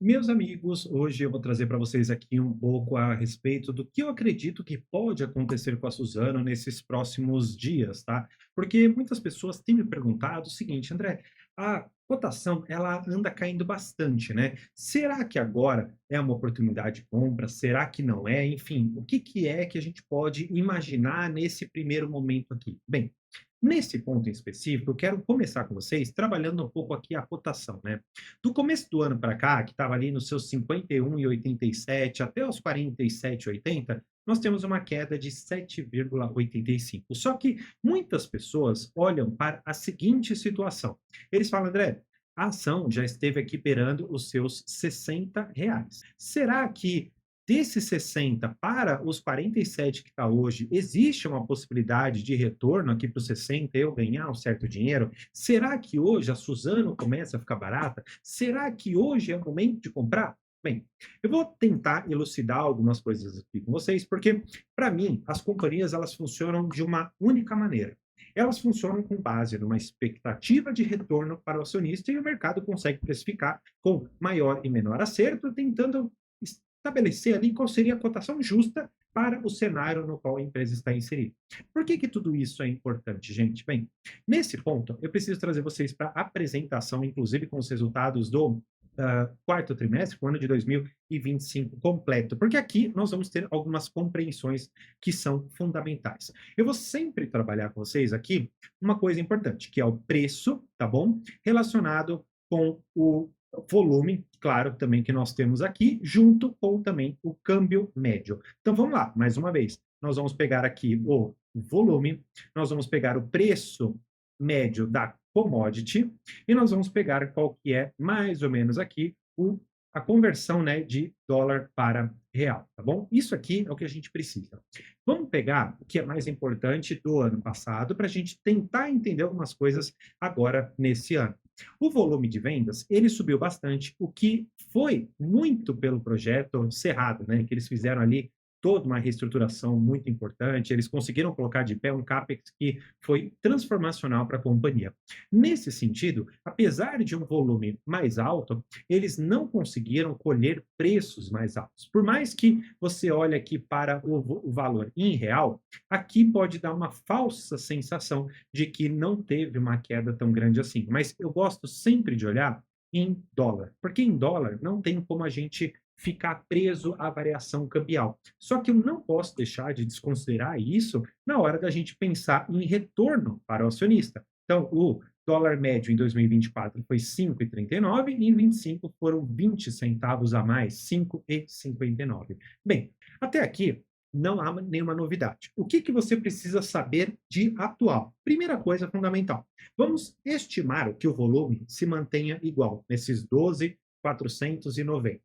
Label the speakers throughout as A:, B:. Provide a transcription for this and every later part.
A: Meus amigos, hoje eu vou trazer para vocês aqui um pouco a respeito do que eu acredito que pode acontecer com a Suzano nesses próximos dias, tá? Porque muitas pessoas têm me perguntado o seguinte, André, a cotação ela anda caindo bastante, né? Será que agora é uma oportunidade de compra? Será que não é? Enfim, o que que é que a gente pode imaginar nesse primeiro momento aqui? Bem, nesse ponto em específico, eu quero começar com vocês trabalhando um pouco aqui a cotação, né? Do começo do ano para cá, que estava ali nos seus 51,87 até os 47,80, nós temos uma queda de 7,85. Só que muitas pessoas olham para a seguinte situação. Eles falam, André, a ação já esteve aqui beirando os seus R$ 60. Será que desses 60 para os 47 que está hoje, existe uma possibilidade de retorno aqui para os 60, eu ganhar um certo dinheiro? Será que hoje a Suzano começa a ficar barata? Será que hoje é o momento de comprar? Bem, eu vou tentar elucidar algumas coisas aqui com vocês, porque, para mim, as companhias elas funcionam de uma única maneira. Elas funcionam com base numa expectativa de retorno para o acionista e o mercado consegue precificar com maior e menor acerto, tentando estabelecer ali qual seria a cotação justa para o cenário no qual a empresa está inserida. Por que tudo isso é importante, gente? Bem, nesse ponto, eu preciso trazer vocês para a apresentação, inclusive com os resultados do quarto trimestre, o ano de 2025 completo, porque aqui nós vamos ter algumas compreensões que são fundamentais. Eu vou sempre trabalhar com vocês aqui uma coisa importante, que é o preço, tá bom? Relacionado com o volume, claro, também que nós temos aqui, junto com também o câmbio médio. Então vamos lá, mais uma vez. Nós vamos pegar aqui o volume, nós vamos pegar o preço médio da commodity e nós vamos pegar qual que é mais ou menos aqui a conversão, né, de dólar para real, tá bom? Isso aqui é o que a gente precisa. Vamos pegar o que é mais importante do ano passado para a gente tentar entender algumas coisas agora nesse ano. O volume de vendas, ele subiu bastante, o que foi muito pelo projeto Cerrado, né, que eles fizeram ali toda uma reestruturação muito importante, eles conseguiram colocar de pé um CAPEX que foi transformacional para a companhia. Nesse sentido, apesar de um volume mais alto, eles não conseguiram colher preços mais altos. Por mais que você olhe aqui para o valor em real, aqui pode dar uma falsa sensação de que não teve uma queda tão grande assim. Mas eu gosto sempre de olhar em dólar, porque em dólar não tem como a gente ficar preso à variação cambial. Só que eu não posso deixar de desconsiderar isso na hora da gente pensar em retorno para o acionista. Então, o dólar médio em 2024 foi 5,39 e em 25 foram 20 centavos a mais, 5,59. Bem, até aqui não há nenhuma novidade. O que você precisa saber de atual? Primeira coisa fundamental, vamos estimar que o volume se mantenha igual, nesses 12.490.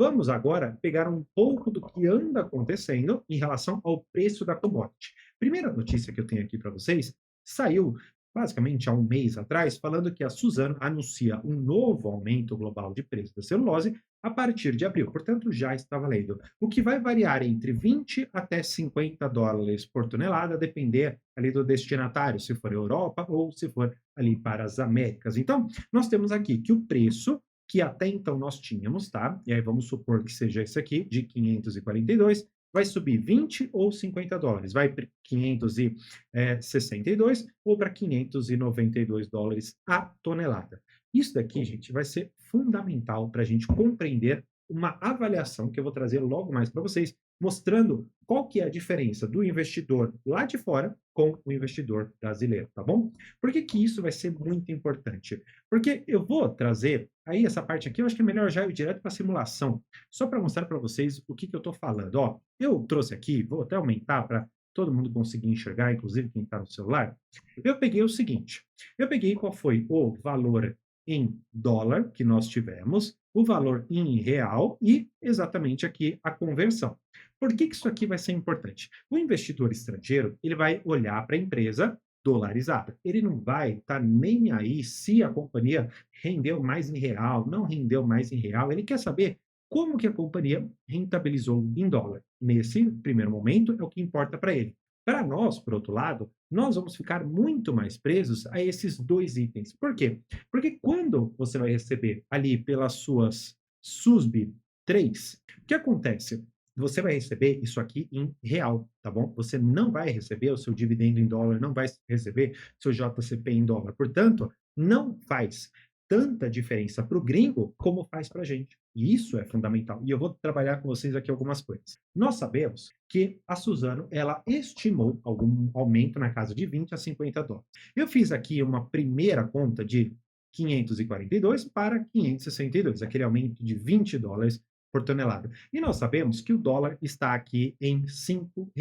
A: Vamos agora pegar um pouco do que anda acontecendo em relação ao preço da commodity. Primeira notícia que eu tenho aqui para vocês, saiu basicamente há um mês atrás, falando que a Suzano anuncia um novo aumento global de preço da celulose a partir de abril, portanto já está valendo. O que vai variar entre 20 até 50 dólares por tonelada, a depender ali do destinatário, se for Europa ou se for ali para as Américas. Então, nós temos aqui que o preço que até então nós tínhamos, tá? E aí vamos supor que seja esse aqui, de 542, vai subir 20 ou 50 dólares, vai para 562 ou para 592 dólares a tonelada. Isso daqui, gente, vai ser fundamental para a gente compreender uma avaliação que eu vou trazer logo mais para vocês, mostrando qual que é a diferença do investidor lá de fora com o investidor brasileiro, tá bom? Por que que isso vai ser muito importante? Porque eu vou trazer, aí essa parte aqui, eu acho que é melhor já ir direto para a simulação, só para mostrar para vocês o que que eu estou falando. Ó, eu trouxe aqui, vou até aumentar para todo mundo conseguir enxergar, inclusive quem está no celular. Eu peguei o seguinte, eu peguei qual foi o valor em dólar que nós tivemos, o valor em real e exatamente aqui a conversão. Por que que isso aqui vai ser importante? O investidor estrangeiro, ele vai olhar para a empresa dolarizada. Ele não vai estar nem aí se a companhia rendeu mais em real, não rendeu mais em real. Ele quer saber como que a companhia rentabilizou em dólar. Nesse primeiro momento, é o que importa para ele. Para nós, por outro lado, nós vamos ficar muito mais presos a esses dois itens. Por quê? Porque quando você vai receber ali pelas suas SUSB 3. O que acontece? Você vai receber isso aqui em real, tá bom? Você não vai receber o seu dividendo em dólar, não vai receber seu JCP em dólar. Portanto, não faz tanta diferença para o gringo como faz para a gente. E isso é fundamental. E eu vou trabalhar com vocês aqui algumas coisas. Nós sabemos que a Suzano, ela estimou algum aumento na casa de 20 a 50 dólares. Eu fiz aqui uma primeira conta de 542 para 562, aquele aumento de 20 dólares por tonelada. E nós sabemos que o dólar está aqui em R$ 5.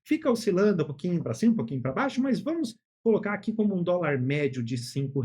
A: Fica oscilando um pouquinho para cima, um pouquinho para baixo, mas vamos colocar aqui como um dólar médio de R$ 5.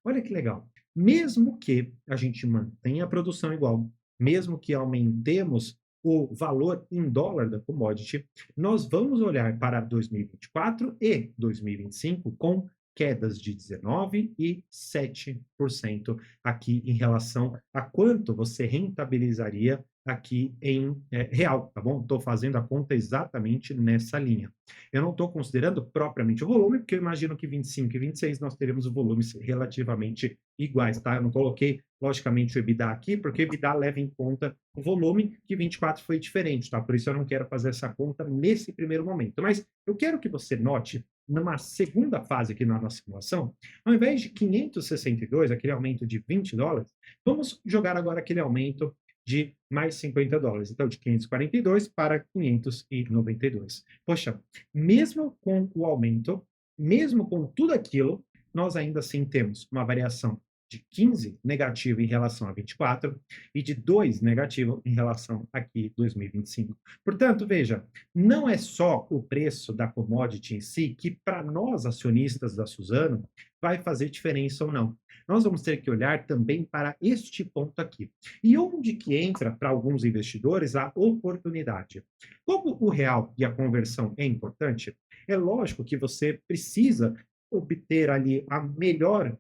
A: Olha que legal. Mesmo que a gente mantenha a produção igual, mesmo que aumentemos o valor em dólar da commodity, nós vamos olhar para 2024 e 2025 com quedas de 19,7% aqui em relação a quanto você rentabilizaria aqui em real, tá bom? Estou fazendo a conta exatamente nessa linha. Eu não estou considerando propriamente o volume, porque eu imagino que 25 e 26 nós teremos volumes relativamente iguais, tá? Eu não coloquei, logicamente, o EBITDA aqui, porque o EBITDA leva em conta o volume, que 24 foi diferente, tá? Por isso eu não quero fazer essa conta nesse primeiro momento. Mas eu quero que você note numa segunda fase aqui na nossa simulação, ao invés de 562, aquele aumento de 20 dólares, vamos jogar agora aquele aumento de mais 50 dólares. Então, de 542 para 592. Poxa, mesmo com o aumento, mesmo com tudo aquilo, nós ainda assim temos uma variação de 15 negativo em relação a 24 e de 2 negativo em relação aqui 2025. Portanto, veja, não é só o preço da commodity em si que para nós acionistas da Suzano vai fazer diferença ou não. Nós vamos ter que olhar também para este ponto aqui. E onde que entra para alguns investidores a oportunidade? Como o real e a conversão é importante, é lógico que você precisa obter ali a melhor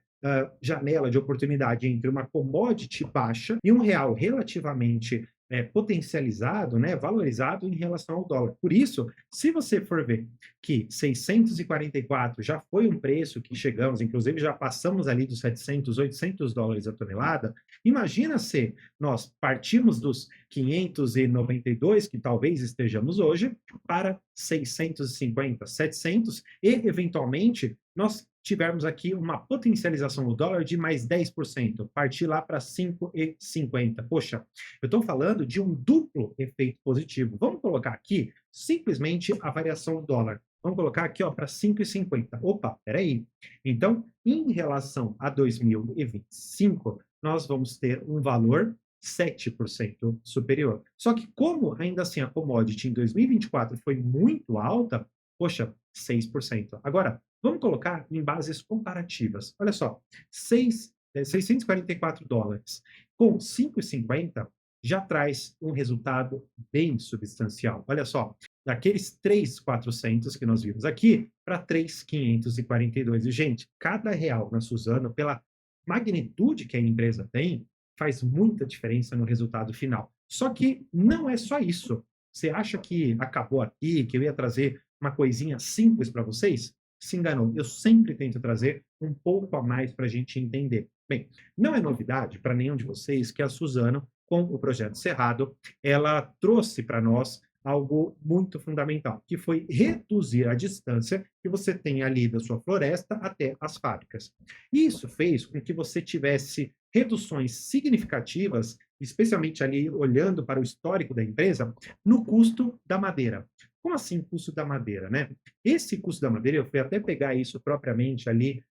A: janela de oportunidade entre uma commodity baixa e um real relativamente potencializado, né, valorizado em relação ao dólar. Por isso, se você for ver que 644 já foi um preço que chegamos, inclusive já passamos ali dos 700, 800 dólares a tonelada, imagina se nós partimos dos 592, que talvez estejamos hoje, para 650, 700, e eventualmente nós tivermos aqui uma potencialização do dólar de mais 10%, partir lá para 5,50. Poxa, eu estou falando de um duplo efeito positivo. Vamos colocar aqui simplesmente a variação do dólar. Vamos colocar aqui para 5,50. Opa, peraí. Então, em relação a 2025, nós vamos ter um valor 7% superior. Só que como ainda assim a commodity em 2024 foi muito alta, poxa, 6%. Agora, vamos colocar em bases comparativas. Olha só, 644 dólares com 5,50 já traz um resultado bem substancial. Olha só, daqueles 3,400 que nós vimos aqui para 3,542. E, gente, cada real na Suzano, pela magnitude que a empresa tem, faz muita diferença no resultado final. Só que não é só isso. Você acha que acabou aqui, que eu ia trazer uma coisinha simples para vocês? Se enganou. Eu sempre tento trazer um pouco a mais para a gente entender. Bem, não é novidade para nenhum de vocês que a Suzano, com o projeto Cerrado, ela trouxe para nós algo muito fundamental, que foi reduzir a distância que você tem ali da sua floresta até as fábricas. Isso fez com que você tivesse reduções significativas, especialmente ali olhando para o histórico da empresa, no custo da madeira. Como assim custo da madeira, né? Esse custo da madeira, eu fui até pegar isso propriamente ali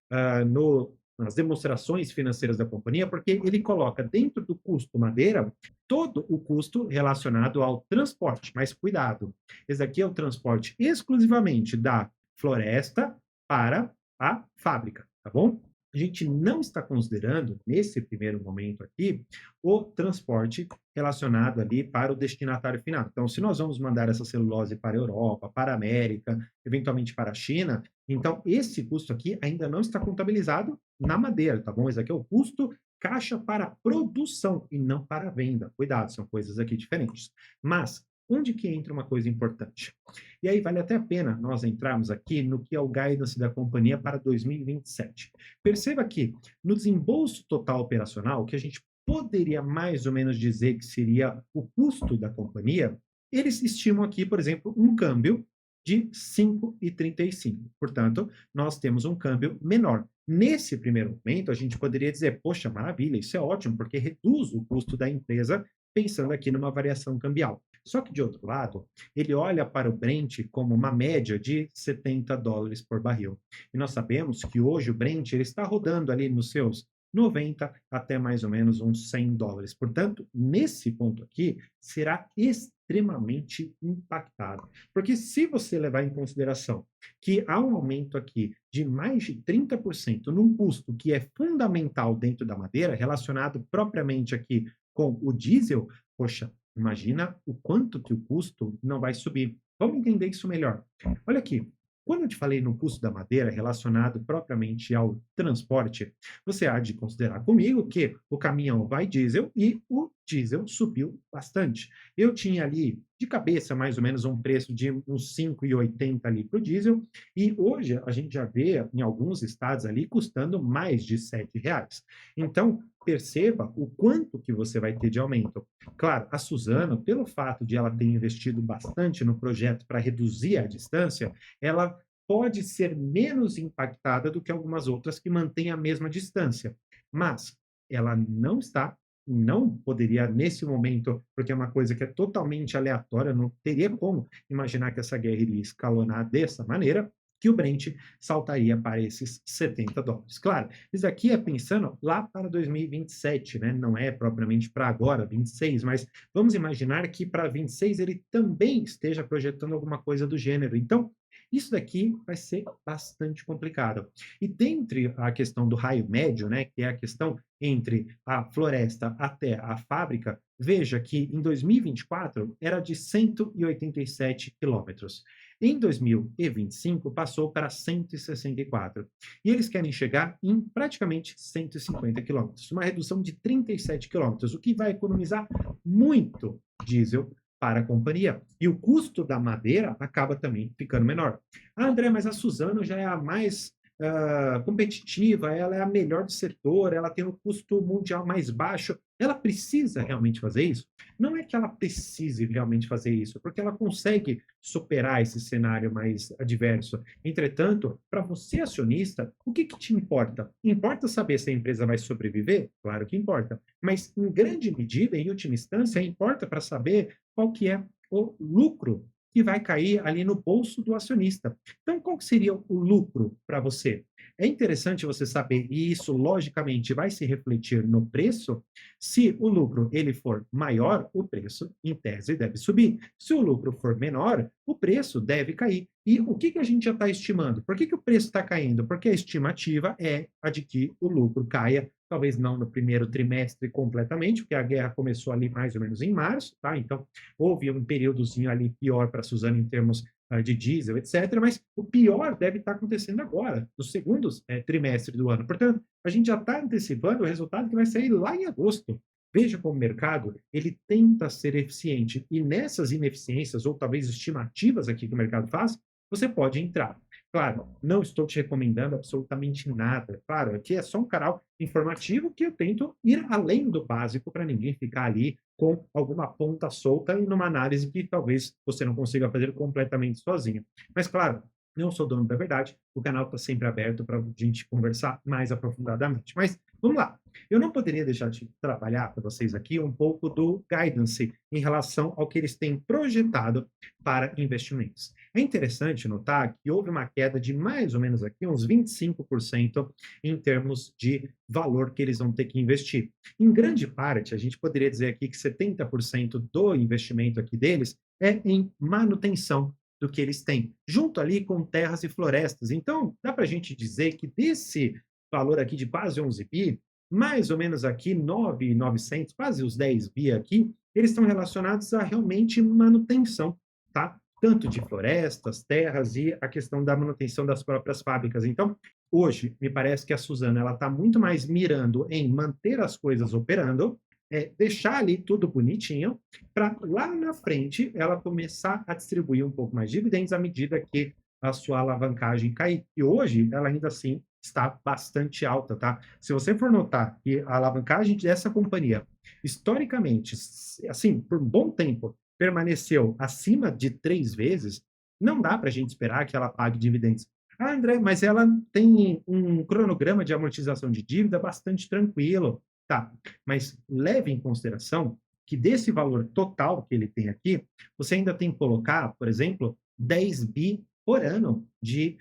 A: nas demonstrações financeiras da companhia, porque ele coloca dentro do custo madeira todo o custo relacionado ao transporte. Mas cuidado, esse aqui é o transporte exclusivamente da floresta para a fábrica, tá bom? A gente não está considerando, nesse primeiro momento aqui, o transporte relacionado ali para o destinatário final. Então, se nós vamos mandar essa celulose para a Europa, para a América, eventualmente para a China, então esse custo aqui ainda não está contabilizado na madeira, tá bom? Esse aqui é o custo caixa para produção e não para venda. Cuidado, são coisas aqui diferentes. Mas onde que entra uma coisa importante? E aí vale até a pena nós entrarmos aqui no que é o guidance da companhia para 2027. Perceba que no desembolso total operacional, o que a gente poderia mais ou menos dizer que seria o custo da companhia, eles estimam aqui, por exemplo, um câmbio de 5,35. Portanto, nós temos um câmbio menor. Nesse primeiro momento, a gente poderia dizer, poxa, maravilha, isso é ótimo, porque reduz o custo da empresa, pensando aqui numa variação cambial. Só que, de outro lado, ele olha para o Brent como uma média de US$ 70 por barril. E nós sabemos que hoje o Brent ele está rodando ali nos seus 90 até mais ou menos uns US$ 100. Portanto, nesse ponto aqui, será extremamente impactado. Porque se você levar em consideração que há um aumento aqui de mais de 30% num custo que é fundamental dentro da madeira, relacionado propriamente aqui com o diesel, poxa, imagina o quanto que o custo não vai subir. Vamos entender isso melhor. Olha aqui, quando eu te falei no custo da madeira relacionado propriamente ao transporte, você há de considerar comigo que o caminhão vai diesel e o diesel subiu bastante. Eu tinha ali de cabeça mais ou menos um preço de uns 5,80 ali para o diesel, e hoje a gente já vê em alguns estados ali custando mais de R$ 7. Então, perceba o quanto que você vai ter de aumento. Claro, a Suzano, pelo fato de ela ter investido bastante no projeto para reduzir a distância, ela pode ser menos impactada do que algumas outras que mantêm a mesma distância. Mas ela não está, não poderia nesse momento, porque é uma coisa que é totalmente aleatória, não teria como imaginar que essa guerra iria escalonar dessa maneira, que o Brent saltaria para esses US$ 70. Claro, isso aqui é pensando lá para 2027, né? Não é propriamente para agora, 26, mas vamos imaginar que para 26 ele também esteja projetando alguma coisa do gênero. Então, isso daqui vai ser bastante complicado. E dentre a questão do raio médio, né, que é a questão entre a floresta até a fábrica, veja que em 2024 era de 187 quilômetros. Em 2025 passou para 164. E eles querem chegar em praticamente 150 quilômetros, uma redução de 37 quilômetros, o que vai economizar muito diesel para a companhia. E o custo da madeira acaba também ficando menor. Ah, André, mas a Suzano já é a mais competitiva, ela é a melhor do setor, ela tem o custo mundial mais baixo. Ela precisa realmente fazer isso? Não é que ela precise realmente fazer isso, porque ela consegue superar esse cenário mais adverso. Entretanto, para você acionista, o que, que te importa? Importa saber se a empresa vai sobreviver? Claro que importa. Mas, em grande medida, em última instância, importa para saber qual que é o lucro que vai cair ali no bolso do acionista. Então, qual que seria o lucro para você? É interessante você saber, e isso logicamente vai se refletir no preço. Se o lucro ele for maior, o preço, em tese, deve subir. Se o lucro for menor, o preço deve cair. E o que, que a gente já está estimando? Por que, que o preço está caindo? Porque a estimativa é a de que o lucro caia, talvez não no primeiro trimestre completamente, porque a guerra começou ali mais ou menos em março, tá? Então, houve um períodozinho ali pior para a Suzano em termos de diesel, etc. Mas o pior deve estar acontecendo agora, no segundo trimestre do ano. Portanto, a gente já está antecipando o resultado que vai sair lá em agosto. Veja como o mercado ele tenta ser eficiente e nessas ineficiências ou talvez estimativas aqui que o mercado faz, você pode entrar. Claro, não estou te recomendando absolutamente nada. Claro, aqui é só um canal informativo que eu tento ir além do básico para ninguém ficar ali com alguma ponta solta e numa análise que talvez você não consiga fazer completamente sozinho. Mas, claro, não sou dono da verdade, o canal está sempre aberto para a gente conversar mais aprofundadamente. Mas vamos lá. Eu não poderia deixar de trabalhar para vocês aqui um pouco do guidance em relação ao que eles têm projetado para investimentos. É interessante notar que houve uma queda de mais ou menos aqui uns 25% em termos de valor que eles vão ter que investir. Em grande parte, a gente poderia dizer aqui que 70% do investimento aqui deles é em manutenção do que eles têm, junto ali com terras e florestas. Então, dá para a gente dizer que desse valor aqui de quase 11 bi, mais ou menos aqui 9.900, quase os 10 bi aqui, eles estão relacionados a realmente manutenção, tá? Tanto de florestas, terras e a questão da manutenção das próprias fábricas. Então, hoje, me parece que a Suzana ela está muito mais mirando em manter as coisas operando, deixar ali tudo bonitinho, para lá na frente ela começar a distribuir um pouco mais de dividendos à medida que a sua alavancagem cair. E hoje ela ainda assim está bastante alta, tá? Se você for notar que a alavancagem dessa companhia, historicamente, assim, por um bom tempo, permaneceu acima de 3 vezes, não dá para a gente esperar que ela pague dividendos. Ah, André, mas ela tem um cronograma de amortização de dívida bastante tranquilo. Tá, mas leve em consideração que desse valor total que ele tem aqui, você ainda tem que colocar, por exemplo, 10 bi por ano de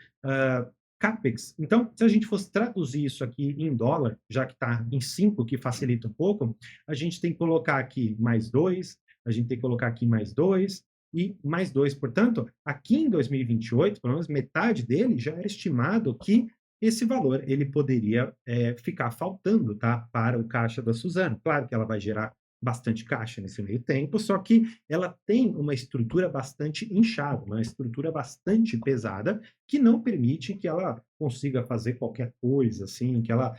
A: CAPEX. Então, se a gente fosse traduzir isso aqui em dólar, já que está em 5, que facilita um pouco, a gente tem que colocar aqui mais 2, a gente tem que colocar aqui mais 2 e mais 2. Portanto, aqui em 2028, pelo menos metade dele já era estimado que esse valor ele poderia ficar faltando, tá, para o caixa da Suzano. Claro que ela vai gerar bastante caixa nesse meio tempo, só que ela tem uma estrutura bastante inchada, uma estrutura bastante pesada, que não permite que ela consiga fazer qualquer coisa, assim, que ela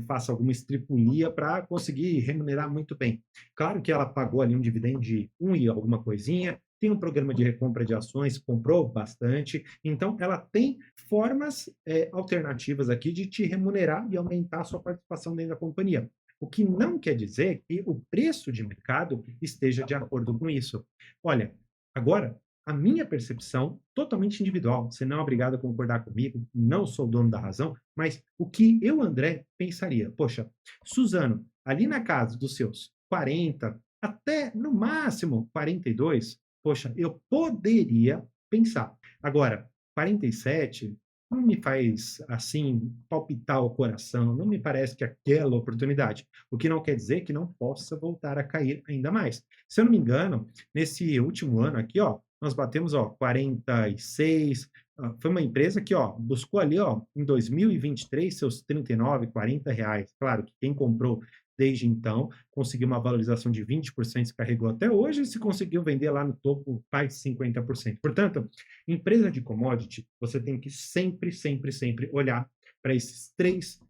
A: faça alguma estripulia para conseguir remunerar muito bem. Claro que ela pagou ali um dividendo de e alguma coisinha, tem um programa de recompra de ações, comprou bastante, então ela tem formas alternativas aqui de te remunerar e aumentar a sua participação dentro da companhia. O que não quer dizer que o preço de mercado esteja de acordo com isso. Olha, agora, a minha percepção, totalmente individual, você não é obrigado a concordar comigo, não sou dono da razão, mas o que eu, André, pensaria? Poxa, Suzano, ali na casa dos seus 40, até no máximo 42, poxa, eu poderia pensar. Agora, 47 não me faz, assim, palpitar o coração, não me parece que aquela oportunidade. O que não quer dizer que não possa voltar a cair ainda mais. Se eu não me engano, nesse último ano aqui, ó, nós batemos, ó, 46. Foi uma empresa que, ó, buscou ali, ó, em 2023, seus 39, R$ 40. Claro que quem comprou desde então conseguiu uma valorização de 20%, se carregou até hoje, e se conseguiu vender lá no topo, mais de 50%. Portanto, empresa de commodity, você tem que sempre, sempre, sempre olhar para esses três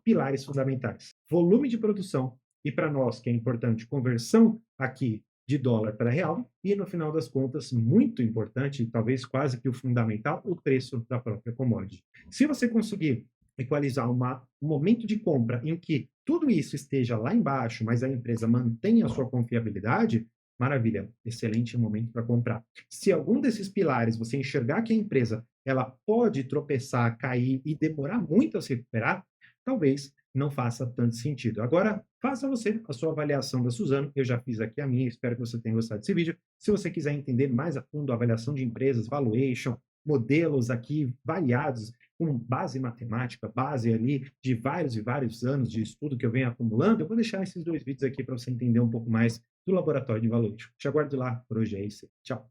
A: pilares fundamentais: volume de produção, e para nós, que é importante, conversão aqui de dólar para real, e no final das contas, muito importante, talvez quase que o fundamental, o preço da própria commodity. Se você conseguir equalizar um momento de compra em que tudo isso esteja lá embaixo, mas a empresa mantenha a sua confiabilidade, maravilha, excelente momento para comprar. Se algum desses pilares você enxergar que a empresa ela pode tropeçar, cair e demorar muito a se recuperar, talvez não faça tanto sentido. Agora, faça você a sua avaliação da Suzano. Eu já fiz aqui a minha, espero que você tenha gostado desse vídeo. Se você quiser entender mais a fundo a avaliação de empresas, valuation, modelos aqui variados, com base matemática, base ali de vários e vários anos de estudo que eu venho acumulando, eu vou deixar esses 2 vídeos aqui para você entender um pouco mais do laboratório de valuation. Te aguardo lá. Por hoje é isso. Tchau.